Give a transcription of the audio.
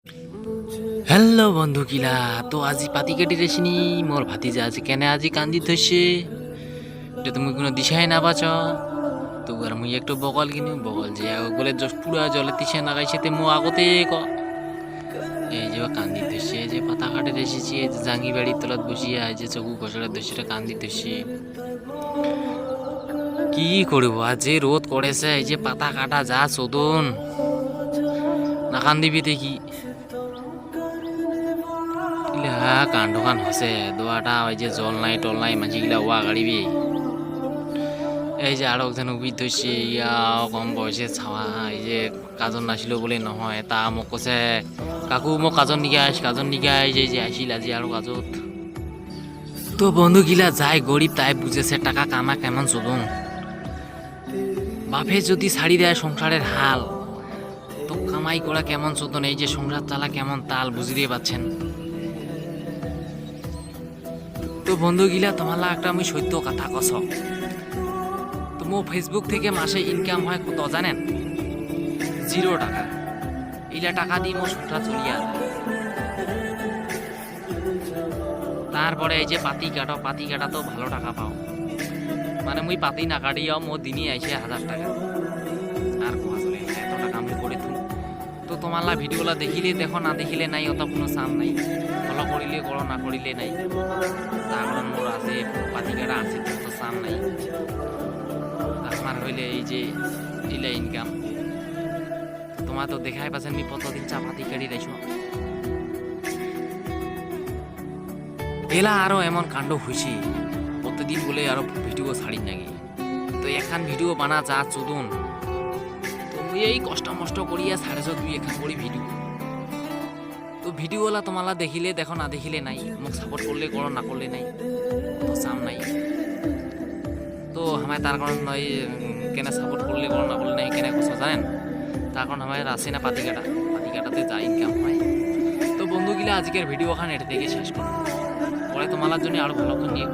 hello' বন্ধু কিলা তো আজি পাতি কাটি রেছিনি মোর ভাতিজা আজি কেনে আজি কান্দি থৈছে এটা তুমি কোনো দিশাই না পাচ তো আর মুই একটু বগল কিনি বগল যে বলে পুরা জলে তিসে নাগাইছে তে মো আগতে ক এই যে কান্দি থৈছে এই যে পাতা কাটে রেসেছি এই যে জাঙ্গি বাড়ির তলত বসিয়া এই যে চকু কষড়া দোষটা কান্দি থৈছে কি করব আজ যে রোদ করেছে এই যে পাতা কাটা যা চোদন না কান্দিবি দেখি ইলা কাণ্ডকান হসে দোয়াটা ওই যে জল নাই টল নাই মাঝিগুলা ওয়া গাড়িবি এই যে আরো একজন উবি ধরছে ইয়া কম বয়সে ছাওয়া এই যে কাজন নাছিল বলে নহয় তা মোক কৈছে কাকু মোক কাজন নিকে আইস যে আসিল আজি আরো কাজত তো বন্ধু গিলা যাই গরিব তাই বুঝেছে টাকা কামা কেমন চলুন বাপে যদি ছাড়ি দেয় সংসারের হাল তো কামাই করা কেমন চোদন এই যে সংসার চালা কেমন তাল বুঝিয়ে পাচ্ছেন তো বন্ধু গিলা তোমার একটা আমি সত্য কথা কছ তো মো ফেসবুক থেকে মাসে ইনকাম হয় কত জানেন 0 টাকা এইলা টাকা দিয়ে মো সংসার চলিয়া তারপরে এই যে পাতি কাটা তো ভালো টাকা পাও মানে মুই পাতি না কাটিয়াও মো দিনই আইসে 1000 টাকা আর কোয়া চলে এত টাকা আমি করে থু তো তোমালা ভিডিওলা দেখিলে দেখো না দেখিলে নাই অত কোনো চাম নাই ফলো করিলে করো না করিলে নাই তার কারণ মোর আছে পাতি কাটা আছে তো চাম নাই আমার হইলে এই যে ইলা ইনকাম তোমার তো দেখাই পাচ্ছেন আমি কতদিন চা পাতি কাটি রাইছো এলা আরো এমন কাণ্ড হয়েছে প্রতিদিন বলে আরো ভিডিও ছাড়ি নাকি তো এখান ভিডিও বানা যা চোদন তুমি এই কষ্ট মষ্ট করিয়া ছাড়েছ তুই এখান করি ভিডিও তো ভিডিওলা তোমালা দেখিলে দেখো না দেখিলে নাই মোক সাপোর্ট করলে করো না করলে নাই তো চাম নাই তো আমায় তার কারণ নয় কেনে সাপোর্ট করলে করো না করলে নাই কেনে কথা জানেন তার কারণ আমার আছে না পাতি কাটাতে যা ইনকাম হয় তো বন্ধুগুলা আজকের ভিডিও খান এটা থেকে শেষ করুন পরে তোমার জন্য আরো ভালো নিয়ে